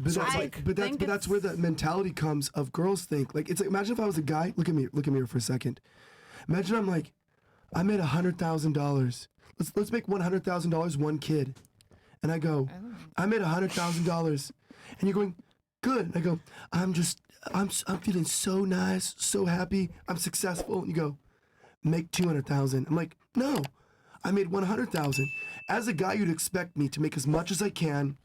But that's where the mentality comes of girls think. Like, it's like, imagine if I was a guy. Look at me for a second. Imagine I'm like, I made $100,000. Let's make $100,000 one kid. And I go, I made $100,000. And you're going, good. And I go, I'm feeling so nice, so happy. I'm successful. And you go, make 200,000. I'm like, no, I made 100,000. As a guy, you'd expect me to make as much as I can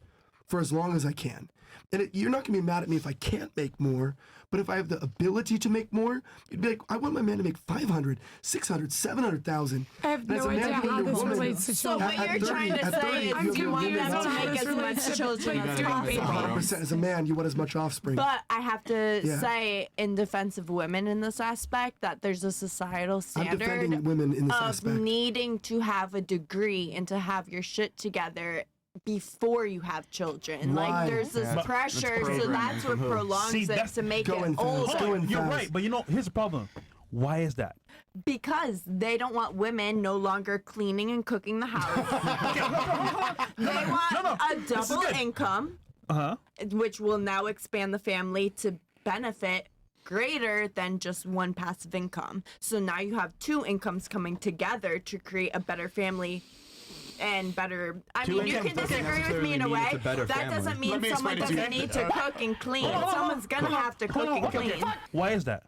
for as long as I can. And you're not gonna be mad at me if I can't make more, but if I have the ability to make more, you'd be like, I want my man to make 500, 600, 700,000. I have no idea how this relates to children. So what you're trying to say is you want them to make as much children as possible. 100%. As a man, you want as much offspring. But I have to say, in defense of women in this aspect, that there's a societal standard I'm defending women in this of aspect. needing to have a degree and to have your shit together before you have children. Why? Like, there's this pressure, so that's what prolongs it to make it older. You're right, but here's the problem. Why is that? Because they don't want women no longer cleaning and cooking the house. They want a double income, which will now expand the family to benefit greater than just one passive income. So now you have two incomes coming together to create a better family and better. I mean, you can disagree with me in a way. That doesn't mean someone doesn't need to cook and clean. Someone's gonna have to cook and clean. Why is that?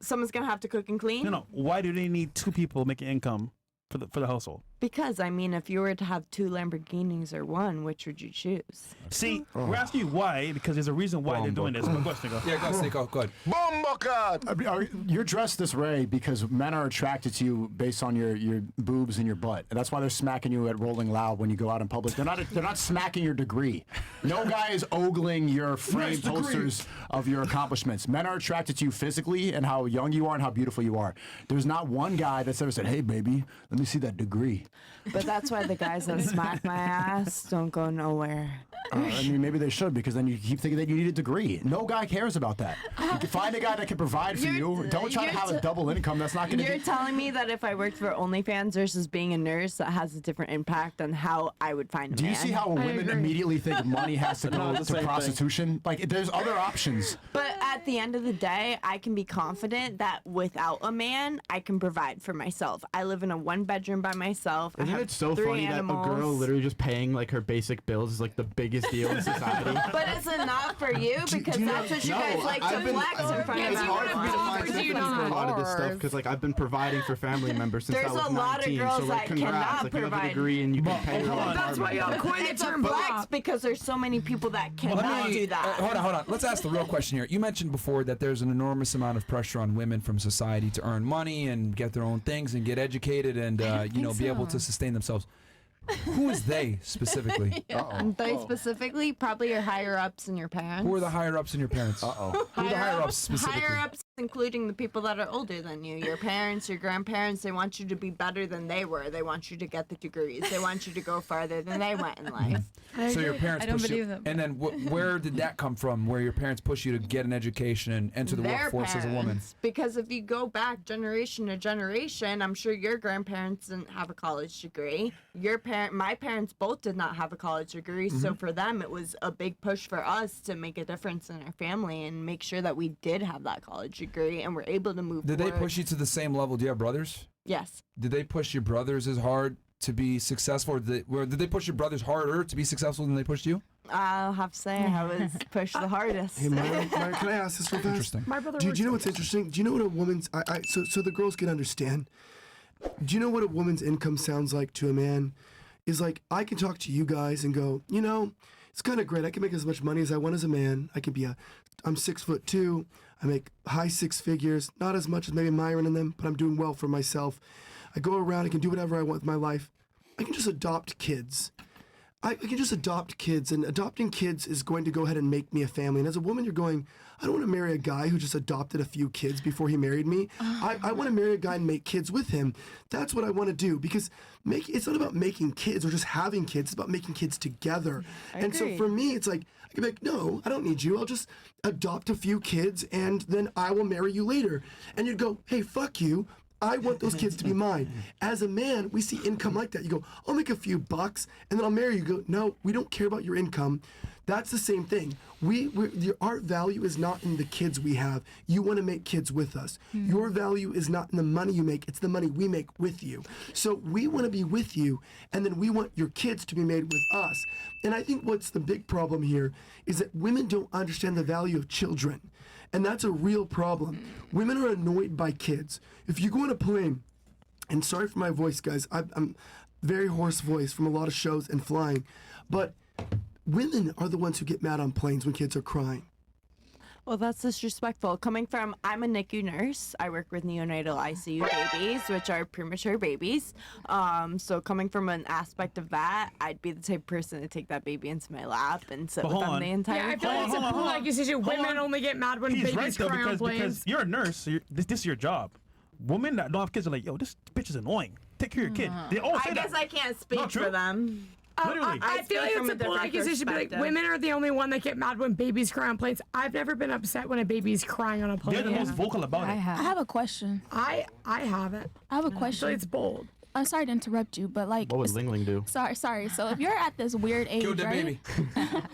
Someone's gonna have to cook and clean. No. Why do they need two people making income for the household? Because, I mean, if you were to have two Lamborghinis or one, which would you choose? See, we're asking you why, because there's a reason why they're doing this. Go ahead, Snicko. Yeah, go Snicko. Go ahead. You're dressed this way because men are attracted to you based on your boobs and your butt. And that's why they're smacking you at Rolling Loud when you go out in public. They're not smacking your degree. No guy is ogling your framed posters of your accomplishments. Men are attracted to you physically and how young you are and how beautiful you are. There's not one guy that's ever said, hey, baby, let me see that degree. But that's why the guys that smack my ass don't go nowhere. I mean, maybe they should, because then you keep thinking that you need a degree. No guy cares about that. You can find a guy that can provide for you. Don't try to have a double income. That's not going to be... You're telling me that if I worked for OnlyFans versus being a nurse, that has a different impact on how I would find a man. Do you see how women immediately think money has to go to prostitution? Like, there's other options. But at the end of the day, I can be confident that without a man, I can provide for myself. I live in a one-bedroom by myself. Isn't it so funny that a girl literally just paying like her basic bills is like the biggest deal in society? But is it not for you? Because that's what you guys like to flex in front of It's hard for me to find sympathy for a lot of this stuff because like I've been providing for family members since I was 19. There's a lot of girls so like, that congrats, cannot like, you have a provide. degree and you can pay your own That's why y'all coined It's a flex because there's so many people that cannot do that. Hold on. Let's ask the real question here. You mentioned before that there's an enormous amount of pressure on women from society to earn money and get their own things and get educated and be able to sustain themselves. Who is they specifically? They specifically, probably your higher ups and your parents. Who are the higher ups and your parents? Who are the higher ups specifically? Higher ups, including the people that are older than you. Your parents, your grandparents, they want you to be better than they were. They want you to get the degrees. They want you to go farther than they went in life. So your parents push you. them. And then where did that come from, where your parents push you to get an education and enter the workforce as a woman? Because if you go back generation to generation, I'm sure your grandparents didn't have a college degree. My parents both did not have a college degree, so for them it was a big push for us to make a difference in our family and make sure that we did have that college degree and were able to move Did forward. they push you to the same level? Do you have brothers? Yes. Did they push your brothers as hard to be successful, or did they push your brothers harder to be successful than they pushed you? I'll have to say I was pushed the hardest. Hey, Myron, can I ask this real fast? Interesting. My brother Do you know what's interesting? Do you know what a woman's... So the girls can understand. Do you know what a woman's income sounds like to a man? Is like, I can talk to you guys and go, it's kind of great. I can make as much money as I want as a man. I'm 6'2". I make high six figures, not as much as maybe Myron and them, but I'm doing well for myself. I go around, I can do whatever I want with my life. I can just adopt kids. I can just adopt kids, and adopting kids is going to go ahead and make me a family. And as a woman, you're going, I don't want to marry a guy who just adopted a few kids before he married me. I want to marry a guy and make kids with him. That's what I want to do, because it's not about making kids or just having kids. It's about making kids together. And so for me, it's like, I can be like, no, I don't need you. I'll just adopt a few kids, and then I will marry you later. And you'd go, hey, fuck you. I want those kids to be mine. As a man, we see income like that. You go, I'll make a few bucks, and then I'll marry you. You go, no, we don't care about your income. That's the same thing. Our value is not in the kids we have. You want to make kids with us. Your value is not in the money you make. It's the money we make with you. So we want to be with you, and then we want your kids to be made with us. And I think what's the big problem here is that women don't understand the value of children. And that's a real problem. Women are annoyed by kids. If you go on a plane, and sorry for my voice, guys, I'm very hoarse voice from a lot of shows and flying, but women are the ones who get mad on planes when kids are crying. Well, that's disrespectful. Coming from, I'm a NICU nurse. I work with neonatal ICU babies, which are premature babies. So coming from an aspect of that, I'd be the type of person to take that baby into my lap and sit with them the entire Yeah, I feel like time. it's a pool accusation. Women only get mad when He's babies right though, cry on because planes. you're a nurse. So this is your job. Women that don't have kids are like, yo, this bitch is annoying. Take care of your kid. They always say I guess that. I can't speak Not true. for them. Literally. I feel like speak from it's a a pool different accusation. Be like, perspective. women are the only one that get mad when babies cry on planes. I've never been upset when a baby's crying on a plane. They're the most vocal about I it. have. I have a question. I haven't. I have a So question. it's bold. I'm sorry to interrupt you, but like, What would Ling Ling do? sorry. So if you're at this weird age, Kill the right? baby.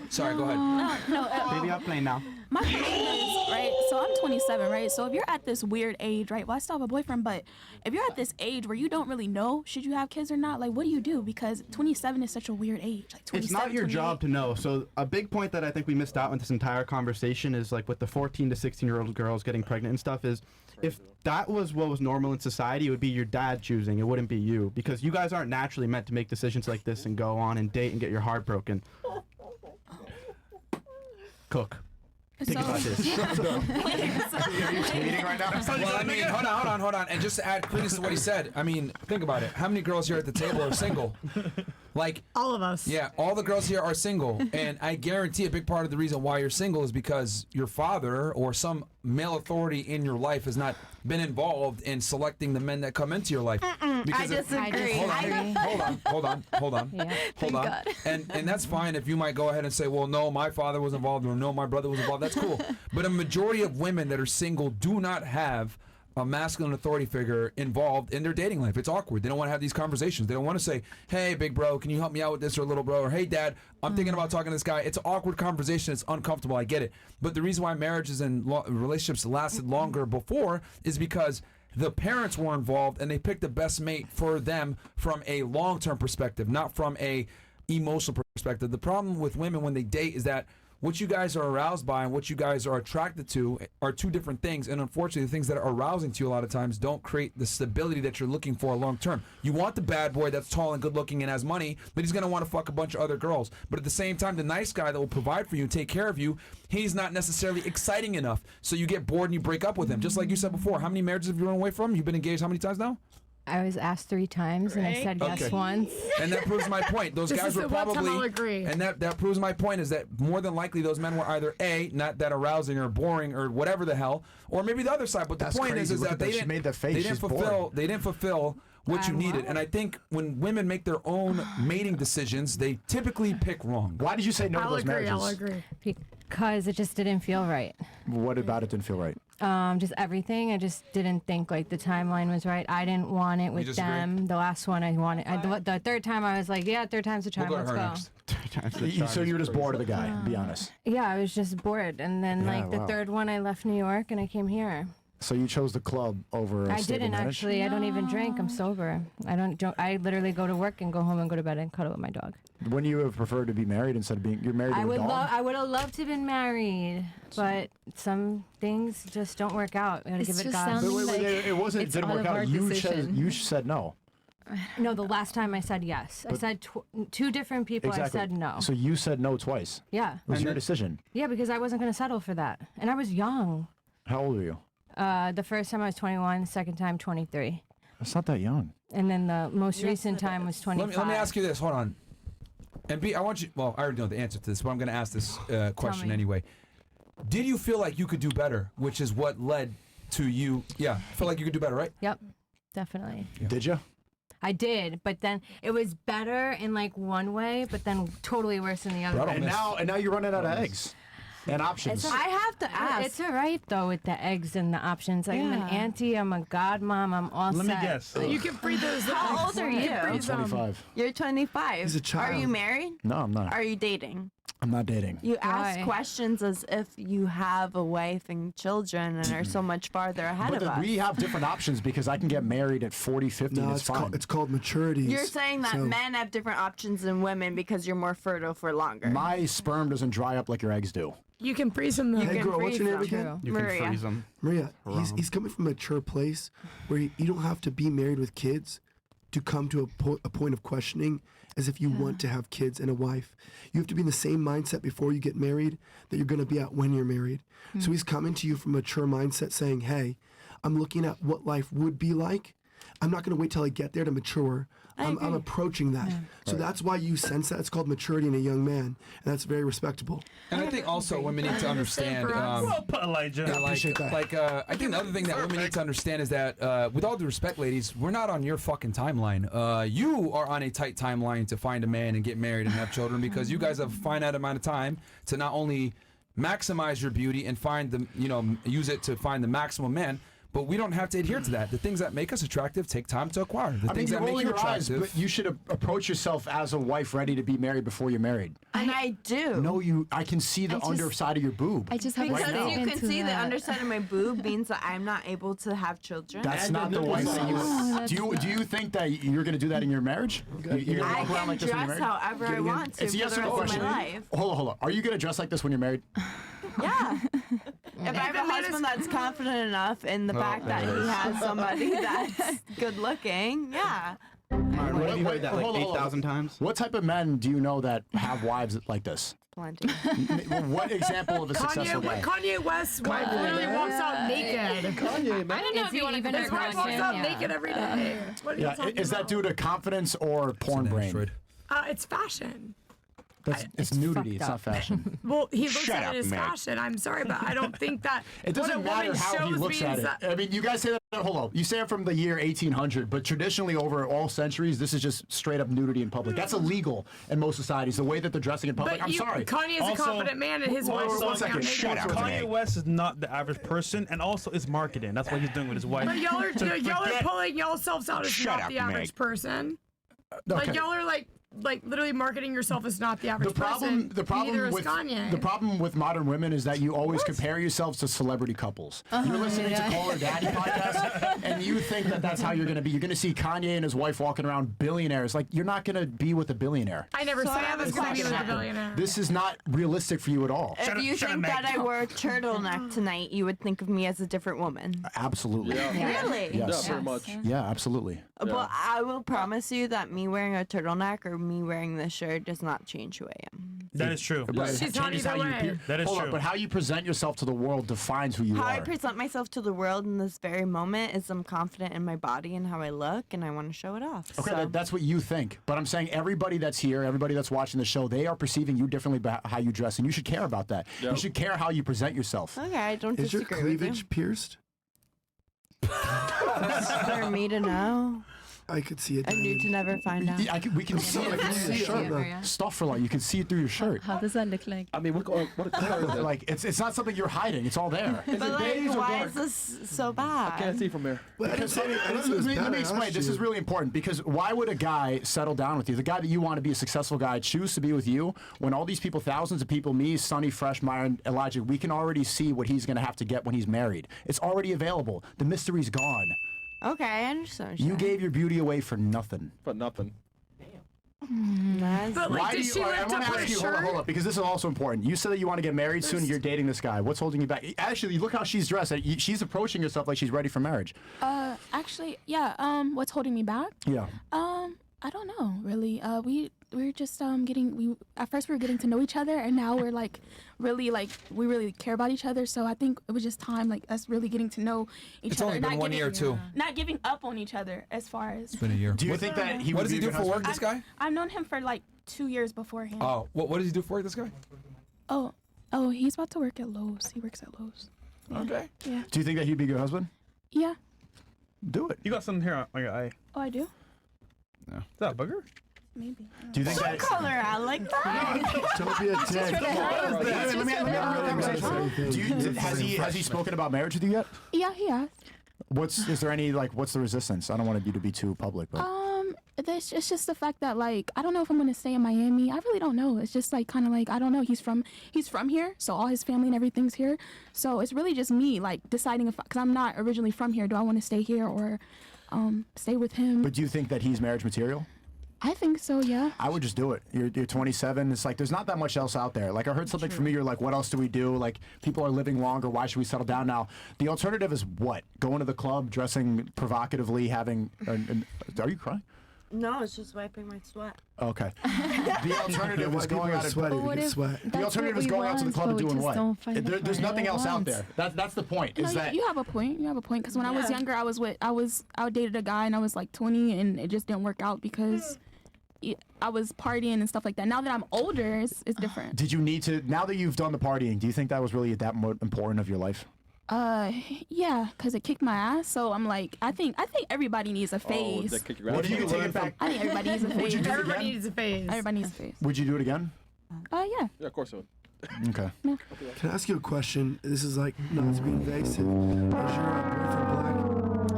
Sorry, go ahead. Baby, I'm playing now. My question is, right? So I'm 27, right? So if you're at this weird age, right? Well, I still have a boyfriend, but if you're at this age where you don't really know should you have kids or not, like, what do you do? Because 27 is such a weird age. Like 27, It's not your 28. job to know. So a big point that I think we missed out in this entire conversation is like with the 14 to 16-year-old girls getting pregnant and stuff is if that was what was normal in society, it would be your dad choosing. It wouldn't be you because you guys aren't naturally meant to make decisions like this and go on and date and get your heart broken. Cook. Think about this. Are you tweeting right now? Well, I mean, hold on. And just to add credence to what he said, I mean, think about it. How many girls here at the table are single? Like, All of us. yeah, all the girls here are single. And I guarantee a big part of the reason why you're single is because your father or some male authority in your life has not been involved in selecting the men that come into your life. I Because if- disagree. Hold on. And that's fine if you might go ahead and say, well, no, my father was involved or no, my brother was involved. That's cool. But a majority of women that are single do not have a masculine authority figure involved in their dating life. It's awkward. They don't want to have these conversations. They don't want to say, hey, big bro, can you help me out with this, or little bro, or hey, dad, I'm thinking about talking to this guy. It's an awkward conversation. It's uncomfortable. I get it. But the reason why marriages and relationships lasted longer before is because the parents were involved and they picked the best mate for them from a long-term perspective, not from a emotional perspective. The problem with women when they date is that what you guys are aroused by and what you guys are attracted to are two different things. And unfortunately, the things that are arousing to you a lot of times don't create the stability that you're looking for long term. You want the bad boy that's tall and good looking and has money, but he's going to want to fuck a bunch of other girls. But at the same time, the nice guy that will provide for you and take care of you, he's not necessarily exciting enough. So you get bored and you break up with him. Just like you said before, how many marriages have you run away from? You've been engaged how many times now? I was asked 3 times and I said yes Okay. once. And that proves my point. Those This guys is were the one time probably, I'll agree. and that proves my point is that more than likely those men were either A, not that arousing or boring or whatever the hell, or maybe the other side. But That's the point crazy. is Look that at that. they She didn't, made that face. they didn't She's fulfill, bored. they didn't fulfill what you needed. And I think when women make their own mating decisions, they typically pick wrong. Why did you say no to I'll those agree. marriages? I'll agree. Because it just didn't feel right. What about it didn't feel right? Just everything. I just didn't think like the timeline was right. I didn't want it with disagree? them. The last one I wanted. The third time I was like, yeah, third time's a charm. We'll go to Let's her go. next. So you were just bored of the guy, be honest. Yeah, I was just bored. And then Yeah, like the wow. third one, I left New York and I came here. So you chose the club over a I stable didn't marriage? actually. I don't even drink. I'm sober. I literally go to work and go home and go to bed and cuddle with my dog. Wouldn't you have preferred to be married instead of being you're married to I a would dog? I would have loved to have been married, but some things just don't work out. We gotta It's give it just God. sounding Wait, like it wasn't. It it's didn't all work of our out. You decision. said no. No, the last time I said yes. I said 2 different people. Exactly. I said no. So you said no twice. Yeah. It was your decision. Yeah, because I wasn't gonna settle for that, and I was young. How old were you? The first time I was 21. The second time 23, That's not that young. and then the most recent time was 25. Let me ask you this. Hold on. And B, I want you. Well, I already know the answer to this, but I'm going to ask this question me. anyway. Did you feel like you could do better, which is what led to you? Yeah, feel like you could do better, right? Yep, definitely. Did you? I did, but then it was better in like one way, but then totally worse in the other. Bro, I way. don't And now you're running out of eggs and options. I have to ask. It's all right though with the eggs and the options. Like I'm an Yeah. auntie, I'm a godmom, I'm all Let me set. guess. You can breed those. How old are you? I'm 25. You're 25. He's a child. Are you married? No, I'm not. Are you dating? I'm not dating. You ask Why? questions as if you have a wife and children and are so much farther ahead But of us. we have different options because I can get married at 40, 50, No, and it's fine. it's called maturity. You're saying that So- men have different options than women because you're more fertile for longer. My sperm doesn't dry up like your eggs do. You can freeze them though. Hey, can girl, what's your name freeze them. again? You Maria. can freeze them. Maria, he's coming from a mature place where you don't have to be married with kids to come to a point of questioning as if you want to have kids and a wife. You have to be in the same mindset before you get married that you're going to be at when you're married. So he's coming to you from a mature mindset saying, hey, I'm looking at what life would be like. I'm not going to wait till I get there to mature. I'm approaching that. So that's why you sense that. It's called maturity in a young man. And that's very respectable. And I think also women need to understand. Well put, Elijah. appreciate that. I think the other thing that women need to understand is that, with all due respect, ladies, we're not on your fucking timeline. You are on a tight timeline to find a man and get married and have children because you guys have a finite amount of time to not only maximize your beauty and find the, use it to find the maximum man. But we don't have to adhere to that. The things that make us attractive take time to acquire. The things you're that make rolling you your eyes, attractive. but you should approach yourself as a wife ready to be married before you're married. And I do. No, I can see the underside of your boob. I just have a Because statement you can to see the that. underside of my boob means that I'm not able to have children. That's not the wife that you. Do you think that you're going to do that in your marriage? You're gonna I walk around can like this when you're dress married? however I want to It's a for yes the or no rest of question. my life. Hold on. Are you going to dress like this when you're married? Yeah. If I have a husband that's confident enough in the fact that he has somebody that's good looking, yeah. Have you heard that like Hold on, hold on. 8,000 times? What type of men do you know that have wives like this? Plenty. What example of a successful guy? Kanye West's wife literally walks out naked. Kanye, man. I don't know if you even His wife walks out yeah. naked every day. What are you Yeah, talking is that about? due to confidence or porn brain? It's fashion. It's nudity. It's not fashion. Well, he looks Shut at up, it as Meg. fashion. I'm sorry, but I don't think that It doesn't what a matter woman how he shows looks me at is it. that I mean, you guys say that. Hold on. You say it from the year 1800, but traditionally over all centuries, this is just straight up nudity in public. That's illegal in most societies. The way that they're dressing in public. I'm sorry. Kanye is Also- a confident man, and his wife is one walking out second. naked. Shut up. Kanye West is not the average person, and also it's marketing. That's what he's doing with his wife. But y'all are forget- pulling y'all selves out as Shut not up, the average Meg. person. Okay. Like y'all are like literally marketing yourself as not the average person. The problem Neither is with Kanye. the problem with modern women is that you always compare yourselves to celebrity couples. You're listening to Call Her Daddy podcast, and you think that that's how you're going to be. You're going to see Kanye and his wife walking around billionaires. Like you're not going to be with a billionaire. I never said I was going to be with a happen. billionaire. This is not realistic for you at all. If you think that I wore a turtleneck tonight, you would think of me as a different woman. Absolutely. Really? Yes. Yeah, pretty much. Yeah, absolutely. But I will promise you that me wearing a turtleneck or me wearing this shirt does not change who I am. That is true. But it She's not changes either how you way. appear. That is Hold true. on, but how you present yourself to the world defines who you How are. I present myself to the world in this very moment is I'm confident in my body and how I look, and I want to show it off. Okay, So- that's what you think. But I'm saying everybody that's here, everybody that's watching the show, they are perceiving you differently by how you dress, and you should care about that. You should care how you present yourself. Okay, I don't Is your disagree with you. cleavage pierced? For me to know, I could see it. and you to never find out. We can see it. I can see it. Yeah. Stuff for like you can see it through your shirt. How does that look like? I mean, what color is it? Like it's not something you're hiding. It's all there. But like, why is this so bad? Can't see from here. Well, I didn't say it- I didn't say it was Let bad, me I explain. asked This you. is really important because why would a guy settle down with you? The guy that you want to be a successful guy choose to be with you when all these people, thousands of people, me, Sonny, Fresh, Myron, Elijah, we can already see what he's going to have to get when he's married. It's already available. The mystery's gone. Okay, I understand. You gave your beauty away for nothing. For nothing. Nice. But like, Why do did you? she I lift want up to her ask you. shirt? Hold up, because this is also important. You said that you want to get married soon. And you're dating this guy. What's holding you back? Actually, look how she's dressed. She's approaching herself like she's ready for marriage. Actually, yeah. What's holding me back? Yeah. I don't know really. We're just at first we were getting to know each other, and now we're like really like we really care about each other. So I think it was just time like us really getting to know each It's other. only been not 1 year or two. Not giving up on each other as far as. It's been a year. Do you think that he? What would does he be a do good for work, husband? this guy? I've known him for like 2 years beforehand. Oh, what does he do for work, this guy? Oh, he's about to work at Lowe's. He works at Lowe's. Yeah. Okay. Yeah. Do you think that he'd be a good husband? Yeah. Do it. You got something here on your eye. Oh, I do. Is that a booger? Maybe. Do you think that? Color out like that. Don't be a dick. Let me have a conversation. Do you, has he spoken about marriage with you yet? Yeah, he has. Is there any what's the resistance? I don't want you to be too public, but It's just the fact that like I don't know if I'm gonna stay in Miami. I really don't know. It's just like kind of like I don't know. He's from here, so all his family and everything's here. So it's really just me like deciding if because I'm not originally from here. Do I want to stay here or stay with him? But do you think that he's marriage material? I think so. Yeah. I would just do it. You're 27. It's like there's not that much else out there. Like I heard something from you. You're like, what else do we do? Like people are living longer. Why should we settle down now? The alternative is what? Going to the club, dressing provocatively, having. Are you crying? No, it's just wiping my sweat. Okay. The alternative is going out and sweat. The alternative is going out to the club and doing what? There's nothing else out there. That's the point. No, Is that you have a point. You have a point. Because when I was younger, I dated a guy and I was like 20 and it just didn't work out because I was partying and stuff like that. Now that I'm older, it's different. Did you need to? Now that you've done the partying, do you think that was really that important of your life? Yeah, because it kicked my ass. So I'm like, I think everybody needs a phase. What do you take it back? I think everybody needs a phase. Everybody needs a phase. Everybody needs a phase. Would you do it again? Yeah. Yeah, of course I would. Okay. Can I ask you a question? This is like not to be invasive. Is your boyfriend black?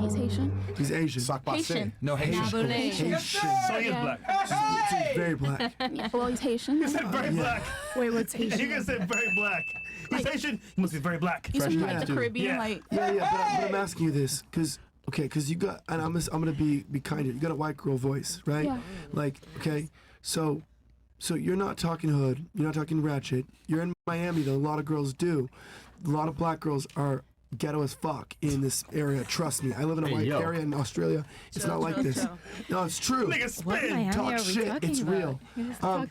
He's Haitian. He's Asian. Haitian. No, Haitian. Haitian. Sonny is Yeah. black. So he's very black. Yeah, well, he's Haitian. He said very black. Wait, what's He Haitian? gonna say very black. He's Haitian. He must be very black. He's from like Yeah. the Caribbean, Yeah. like. But I'm asking you this because you got, and I'm gonna be kind of, you got a white girl voice, right? Yeah. Like, okay, so you're not talking hood, you're not talking ratchet. You're in Miami, though. A lot of girls do. A lot of black girls are ghetto as fuck in this area. Trust me. I live in a white area in Australia. It's not like this. No, it's true. Nigga spin. Talk shit. It's real. No,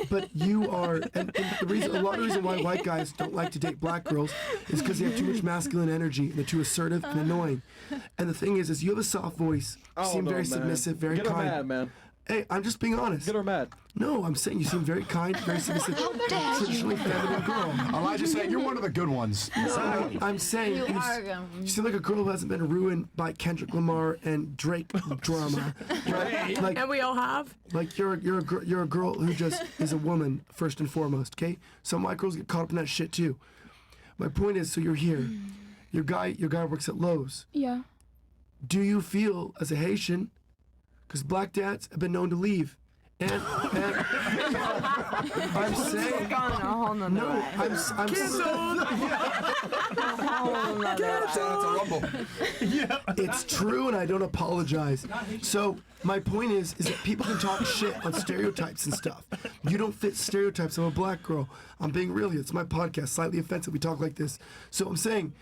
but you are, and a lot of the reason why white guys don't like to date black girls is because they have too much masculine energy and they're too assertive and annoying. And the thing is you have a soft voice. You seem very submissive, very Get her kind. mad, man. Hey, I'm just being honest. Get her mad. No, I'm saying you seem very kind, very submissive, traditionally feminine girl. Elijah said you're one of the good ones. I'm saying you seem like a girl who hasn't been ruined by Kendrick Lamar and Drake drama. Right? Like, And we all have. like you're a girl who just is a woman first and foremost. Okay, some white girls get caught up in that shit too. My point is, so you're here. Your guy works at Lowe's. Yeah. Do you feel as a Haitian? Because black dads have been known to leave. And I'm saying, Gone a whole nother no, way. I'm That's a rumble. it's true, and I don't apologize. So my point is that people can talk shit on stereotypes and stuff. You don't fit stereotypes of a black girl. I'm being real here. It's my podcast, slightly offensive. We talk like this. So I'm saying,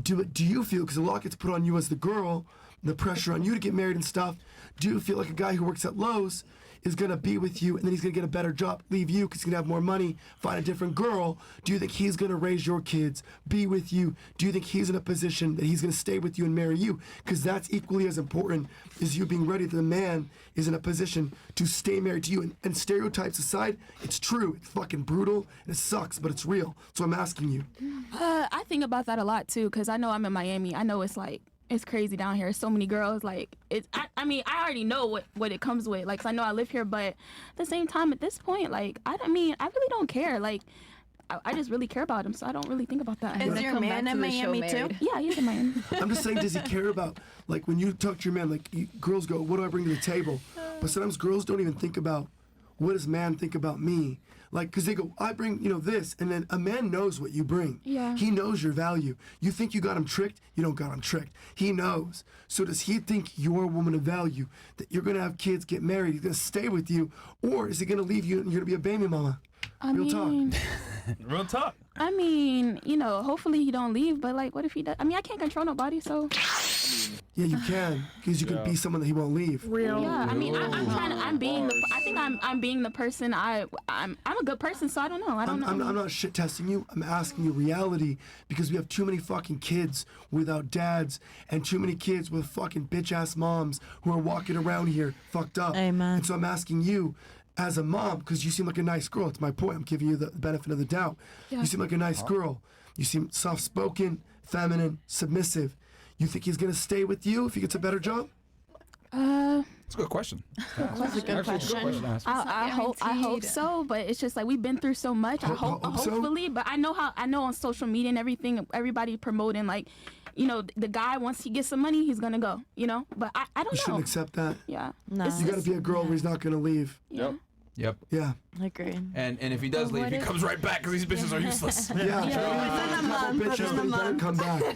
do you feel, because a lot gets put on you as the girl, the pressure on you to get married and stuff, do you feel like a guy who works at Lowe's is going to be with you and then he's going to get a better job, leave you because he's going to have more money, find a different girl? Do you think he's going to raise your kids, be with you? Do you think he's in a position that he's going to stay with you and marry you? Because that's equally as important as you being ready that the man is in a position to stay married to you. And stereotypes aside, it's true. It's fucking brutal and it sucks, but it's real. So I'm asking you. I think about that a lot too, because I know I'm in Miami. I know it's like it's crazy down here. So many girls. Like it's. I mean, I already know what it comes with. Like, 'cause I know I live here, but at the same time, at this point, like I really don't care. Like I just really care about him, so I don't really think about that. Is your man in Miami too? Yeah, he's in Miami. I'm just saying, does he care about, like, when you talk to your man, like, girls go, what do I bring to the table? But sometimes girls don't even think about, what does man think about me? Like, because they go, I bring, this, and then a man knows what you bring. Yeah. He knows your value. You think you got him tricked? You don't got him tricked. He knows. So does he think you're a woman of value, that you're going to have kids, get married, he's going to stay with you, or is he going to leave you and you're going to be a baby mama? Real talk. Real talk. I mean, hopefully he don't leave, but like, what if he does? I mean, I can't control nobody, so. Yeah, you can, because you could be someone that he won't leave. Real. Yeah, I mean, I'm being the person. I'm a good person, so I don't know. I'm not shit testing you. I'm asking you reality, because we have too many fucking kids without dads and too many kids with fucking bitch ass moms who are walking around here fucked up. Amen. And so I'm asking you, as a mom, because you seem like a nice girl. It's my point. I'm giving you the benefit of the doubt. Yeah. You seem like a nice girl. You seem soft spoken, feminine, submissive. You think he's gonna stay with you if he gets a better job? It's a good question. That's a good question. to ask. I hope guaranteed. so, but it's just like we've been through so much. Hope so? Hopefully, but I know on social media and everything, everybody promoting like, you know, the guy once he gets some money, he's gonna go. You know, but I don't You know. shouldn't accept that. Yeah. No. You got to be a girl where he's not going to leave. Yeah. Yep. Yeah. Agreed. And if he does Well, leave, he what comes right back because these bitches are useless. Yeah. Within a month, Bitches, within a they better month. come back.